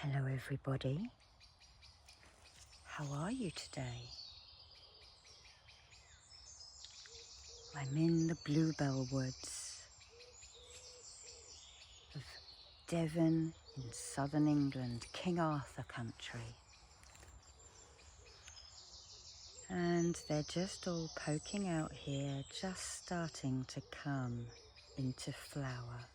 Hello everybody, how are you today? I'm in the Bluebell woods of Devon in southern England, King Arthur country. And they're just all poking out here, just starting to come into flower.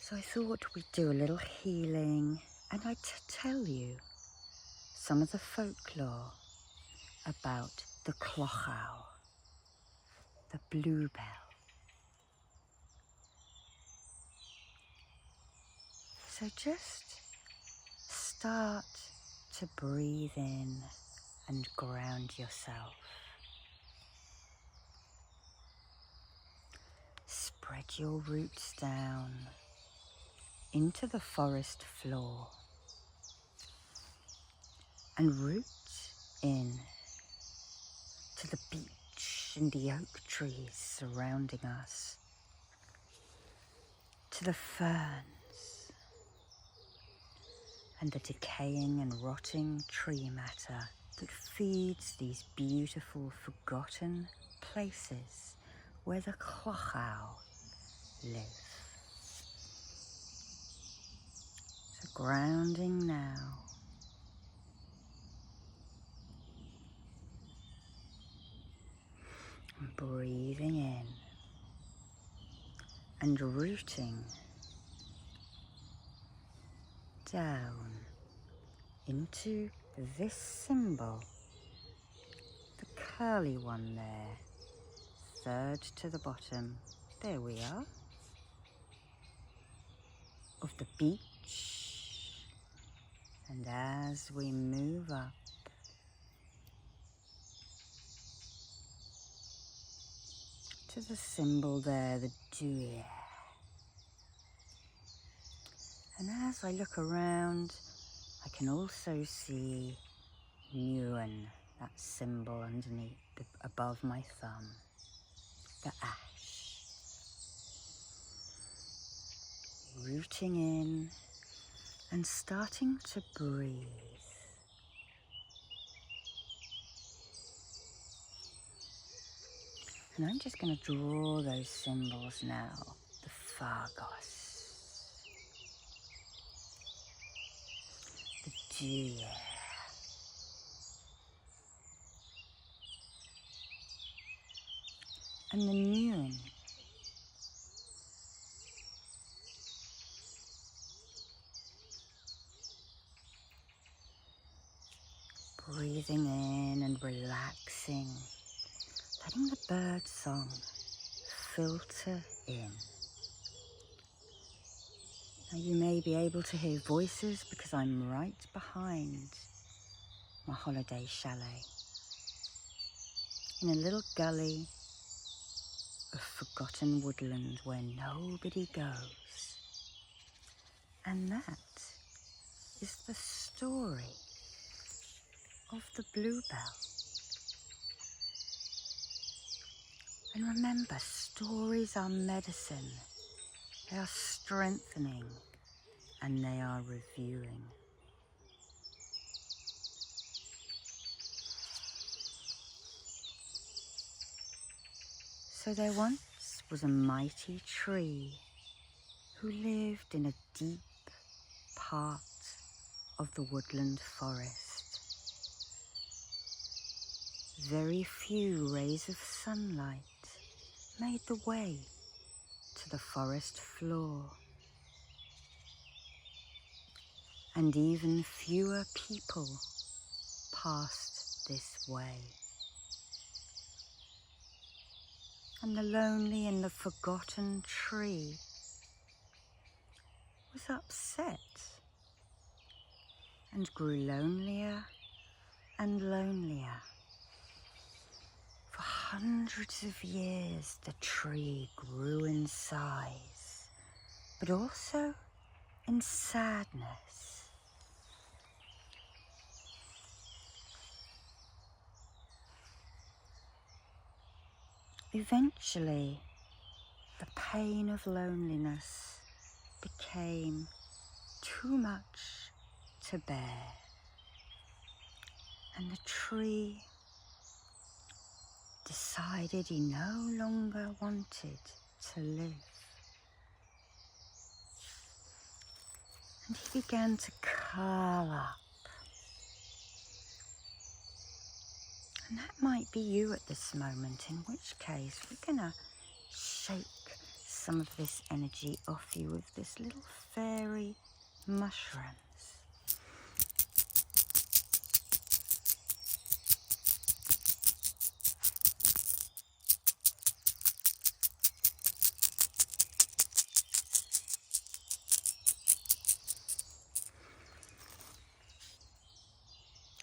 So I thought we'd do a little healing and I'd tell you some of the folklore about the Llochu, the bluebell. So just start to breathe in and ground yourself. Spread your roots down into the forest floor and root in to the beech and the oak trees surrounding us, to the ferns and the decaying and rotting tree matter that feeds these beautiful forgotten places where the Llochu live. So grounding now. And breathing in and rooting down into this symbol, the curly one there, third to the bottom, there we are, of the beech. And as we move up, to the symbol there, the deer. And as I look around, I can also see Newen, that symbol underneath, above my thumb, the ash. Rooting in and starting to breathe. And I'm just going to draw those symbols now. The Phagos, the deer, and the Newen. Breathing in and relaxing, letting the bird song filter in. Now you may be able to hear voices because I'm right behind my holiday chalet in a little gully of forgotten woodland where nobody goes. And that is the story of the bluebell. And remember, stories are medicine. They are strengthening and they are reviewing. So there once was a mighty tree who lived in a deep part of the woodland forest. Very few rays of sunlight made the way to the forest floor, and even fewer people passed this way. And the lonely and the forgotten tree was upset and grew lonelier and lonelier. For hundreds of years the tree grew in size, but also in sadness. Eventually, the pain of loneliness became too much to bear, and the tree decided he no longer wanted to live. And he began to curl up. And that might be you at this moment, in which case we're going to shake some of this energy off you with this little fairy mushrooms.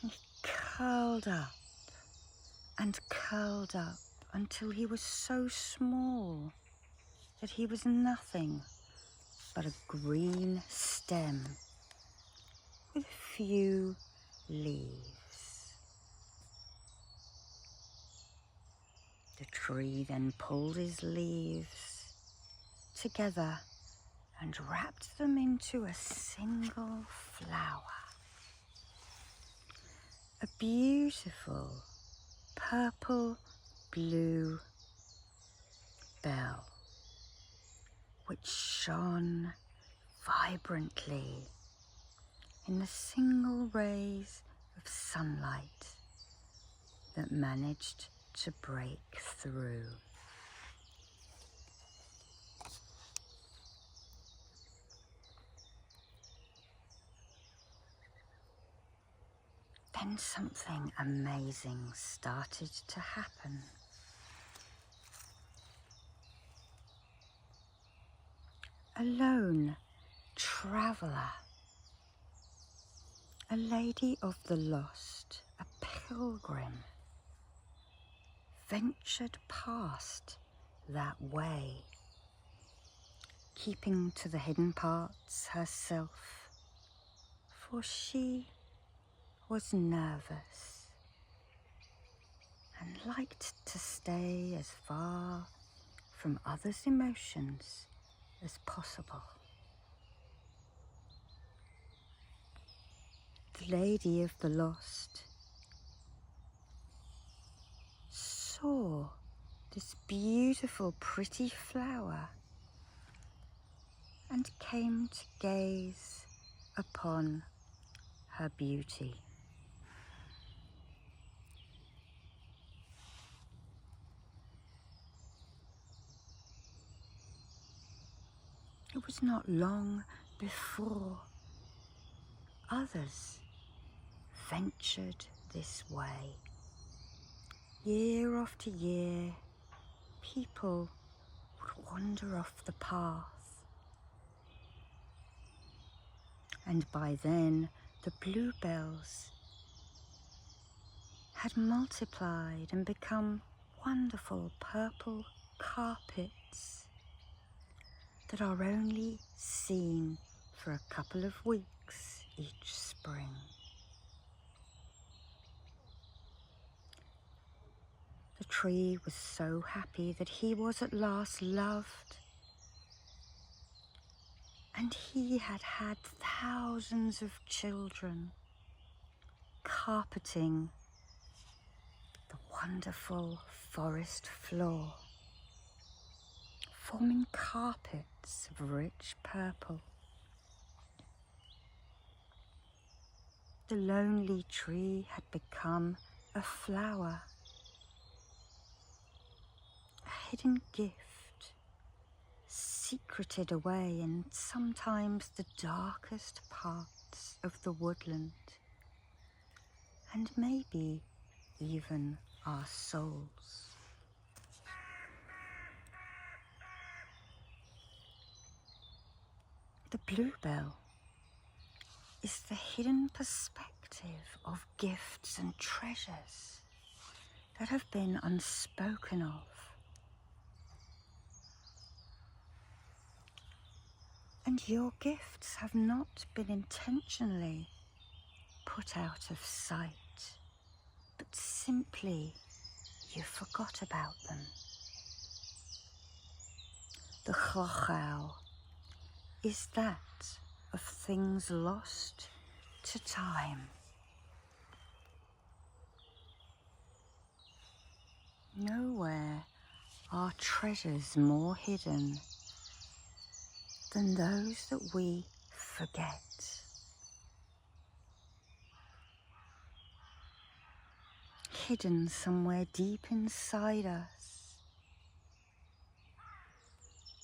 He curled up and curled up until he was so small that he was nothing but a green stem with a few leaves. The tree then pulled his leaves together and wrapped them into a single flower. A beautiful purple blue bell, which shone vibrantly in the single rays of sunlight that managed to break through. Then something amazing started to happen. A lone traveller, a lady of the lost, a pilgrim, ventured past that way, keeping to the hidden parts herself, for she was nervous and liked to stay as far from others' emotions as possible. The Lady of the Lost saw this beautiful, pretty flower and came to gaze upon her beauty. It was not long before others ventured this way. Year after year, people would wander off the path. And by then, the bluebells had multiplied and become wonderful purple carpets that are only seen for a couple of weeks each spring. The tree was so happy that he was at last loved, and he had had thousands of children carpeting the wonderful forest floor, forming carpets of rich purple. The lonely tree had become a flower, a hidden gift, secreted away in sometimes the darkest parts of the woodland, and maybe even our souls. The bluebell is the hidden perspective of gifts and treasures that have been unspoken of. And your gifts have not been intentionally put out of sight, but simply you forgot about them. The Llochu, is that of things lost to time. Nowhere are treasures more hidden than those that we forget. Hidden somewhere deep inside us.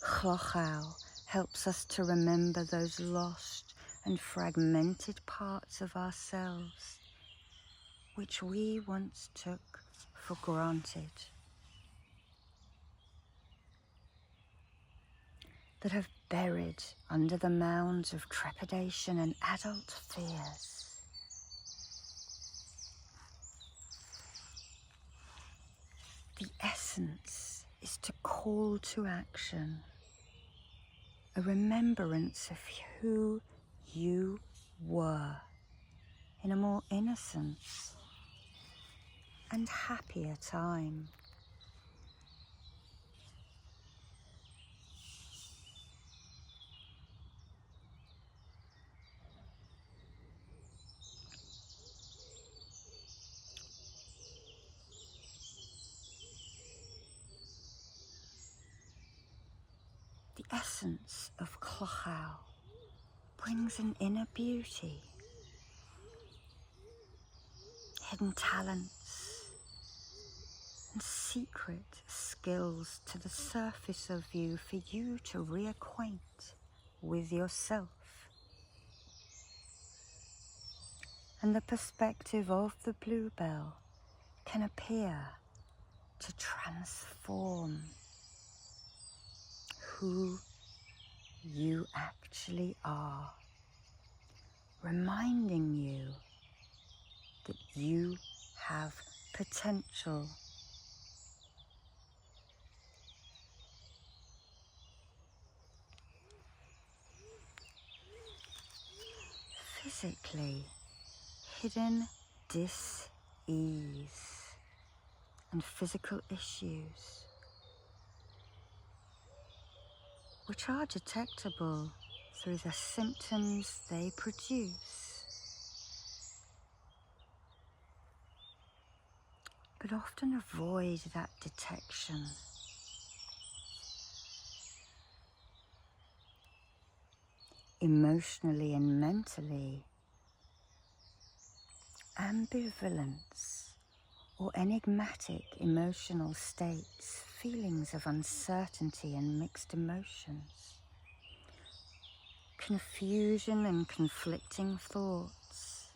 Llochu helps us to remember those lost and fragmented parts of ourselves which we once took for granted, that have buried under the mounds of trepidation and adult fears. The essence is to call to action, a remembrance of who you were in a more innocent and happier time. The essence of Llochu brings an inner beauty, hidden talents and secret skills to the surface of you for you to reacquaint with yourself. And the perspective of the Bluebell can appear to transform who you actually are, reminding you that you have potential. Physically, hidden dis-ease and physical issues, which are detectable through the symptoms they produce, but often avoid that detection. Emotionally and mentally, ambivalence or enigmatic emotional states, feelings of uncertainty and mixed emotions, confusion and conflicting thoughts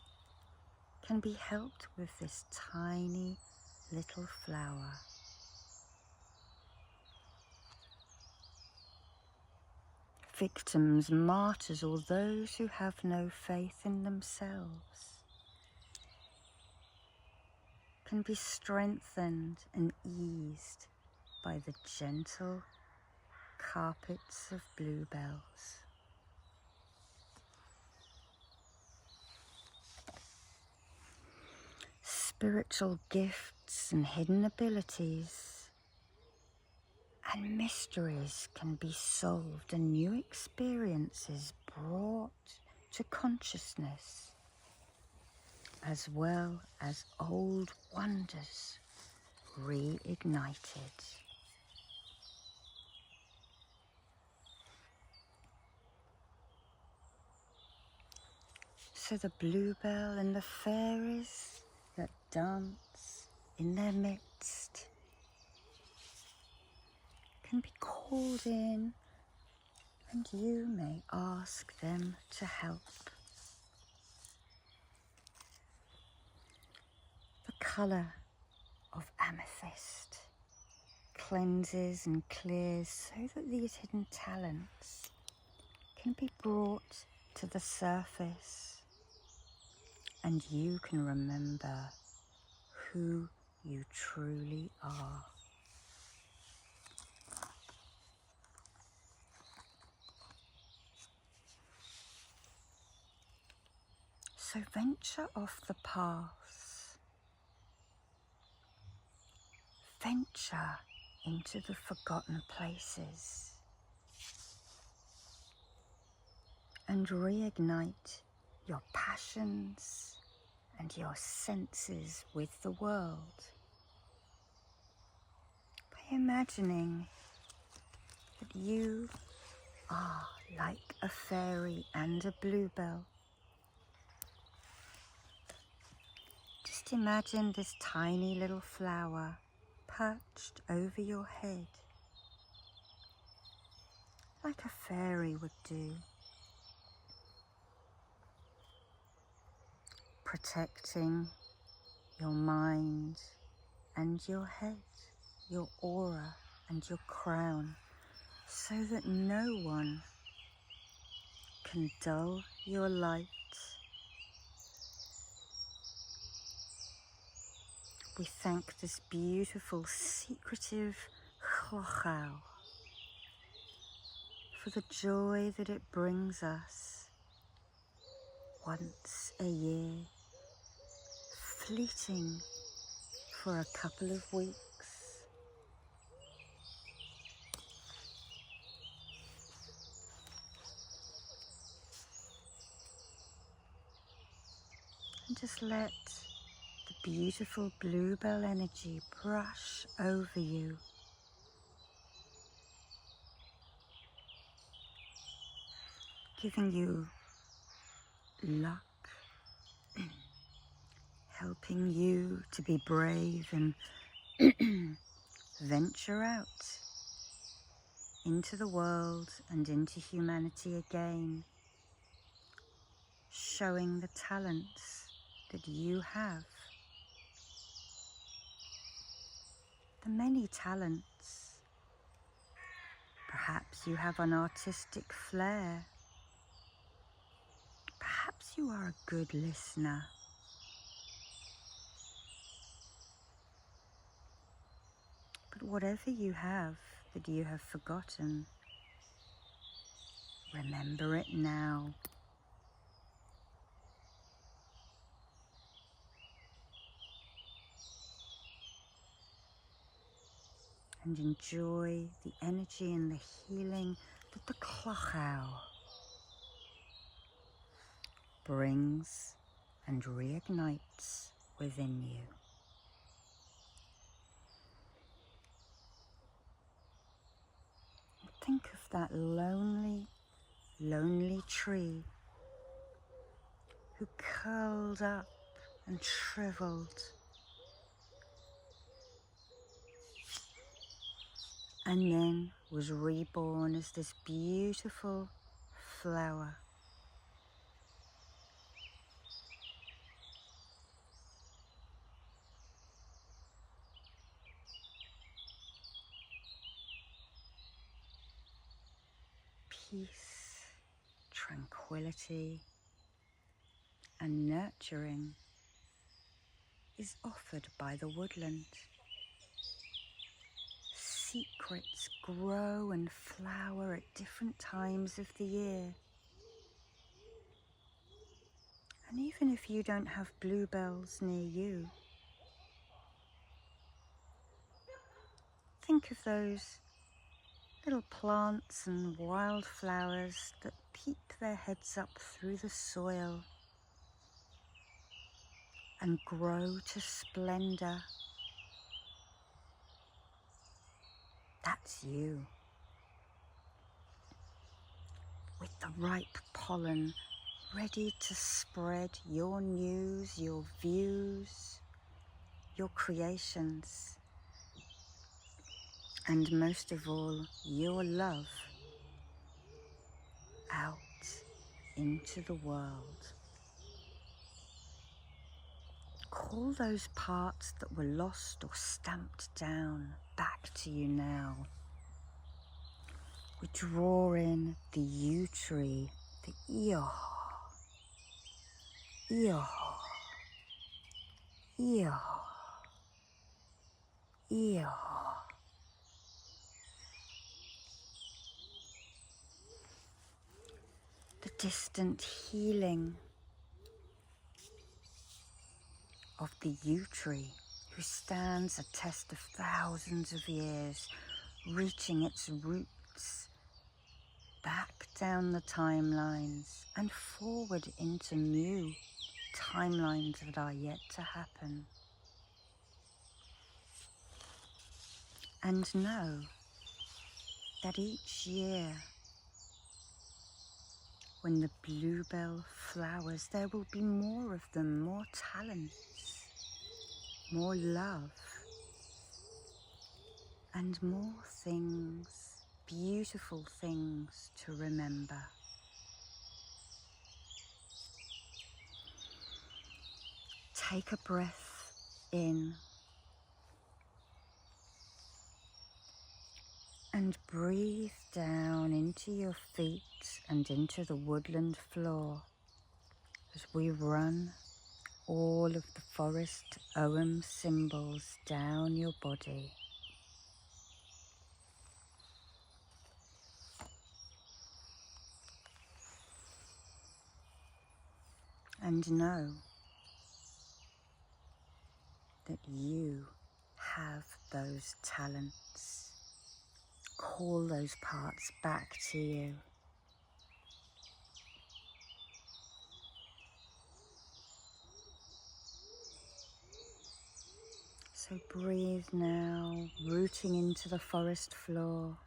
can be helped with this tiny little flower. Victims, martyrs, or those who have no faith in themselves can be strengthened and eased by the gentle carpets of bluebells. Spiritual gifts and hidden abilities and mysteries can be solved and new experiences brought to consciousness, as well as old wonders reignited. So the bluebell and the fairies that dance in their midst can be called in, and you may ask them to help. The colour of amethyst cleanses and clears so that these hidden talents can be brought to the surface, and you can remember who you truly are. So venture off the paths, venture into the forgotten places, and reignite your passions and your senses with the world by imagining that you are like a fairy and a bluebell. Just imagine this tiny little flower perched over your head, like a fairy would do, protecting your mind and your head, your aura and your crown, so that no one can dull your light. We thank this beautiful, secretive Llochu for the joy that it brings us once a year, fleeting for a couple of weeks. And just let the beautiful bluebell energy brush over you, giving you luck, helping you to be brave and venture out into the world and into humanity again, showing the talents that you have. The many talents. Perhaps you have an artistic flair. Perhaps you are a good listener. But whatever you have that you have forgotten, remember it now. And enjoy the energy and the healing that the Llochu brings and reignites within you. Think of that lonely, lonely tree who curled up and shriveled, and then was reborn as this beautiful flower. Peace, tranquility, and nurturing is offered by the woodland. Secrets grow and flower at different times of the year. And even if you don't have bluebells near you, think of those little plants and wildflowers that peep their heads up through the soil and grow to splendor. That's you. With the ripe pollen ready to spread your news, your views, your creations, and most of all, your love out into the world. Call those parts that were lost or stamped down back to you now. We draw in the yew tree, the eoh, eoh, eoh, eoh. The distant healing of the yew tree, who stands a test of thousands of years, reaching its roots back down the timelines and forward into new timelines that are yet to happen. And know that each year, when the bluebell flowers, there will be more of them, more talents, more love, and more things, beautiful things to remember. Take a breath in and breathe down into your feet and into the woodland floor as we run all of the forest Ogham symbols down your body. And know that you have those talents. Call those parts back to you. So breathe now, rooting into the forest floor.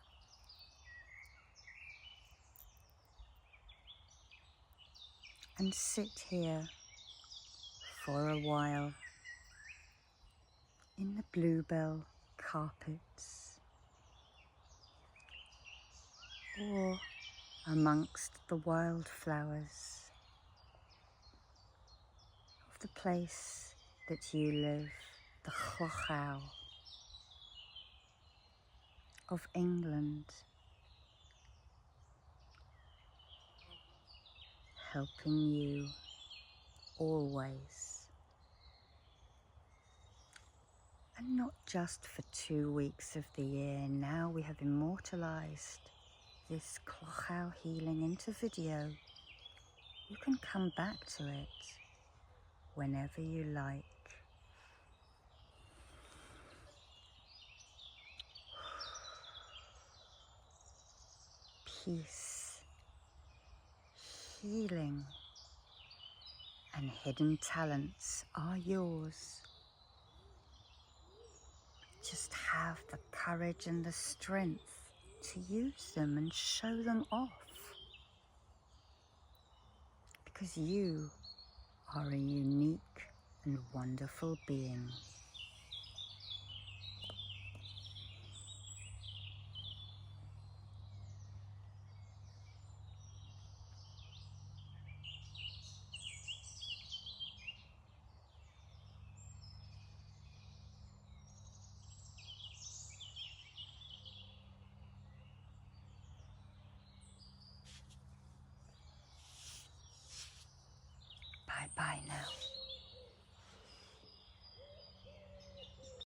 And sit here for a while in the bluebell carpets or amongst the wildflowers of the place that you live, the Llochu of England, helping you always. And not just for 2 weeks of the year. Now we have immortalized this Llochu healing into video. You can come back to it whenever you like. Peace, healing, and hidden talents are yours. Just have the courage and the strength to use them and show them off. Because you are a unique and wonderful being. Bye-bye now.